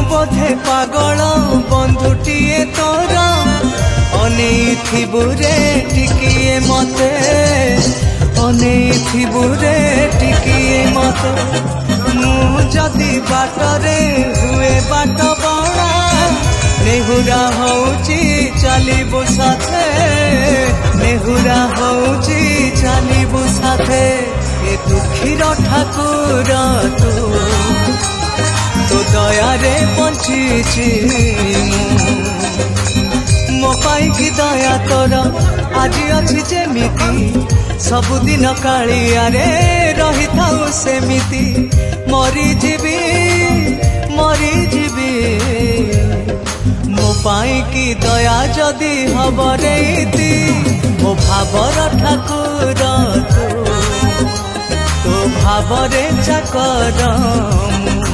बोधे पागल बंधुटीए तोर अनेइथिबु रे टिकिए मते अनेइथिबु रे टिकिए मते मु जदि बाटरे हुए बाट बणा नेहुरा होउची चलिबु साथे नेहुरा होउची चलिबु साथे ए दुखीर ठाकुर तो दया रे बंचीची मो पाई की दया तोर आज अच्छी जेमिति सबुदिन कालिया रे रही थाऊ सेमिति मरी जीवी मो पाई की दया जदि हब रेती मो भावर ठाकुर तो भावरे चाकर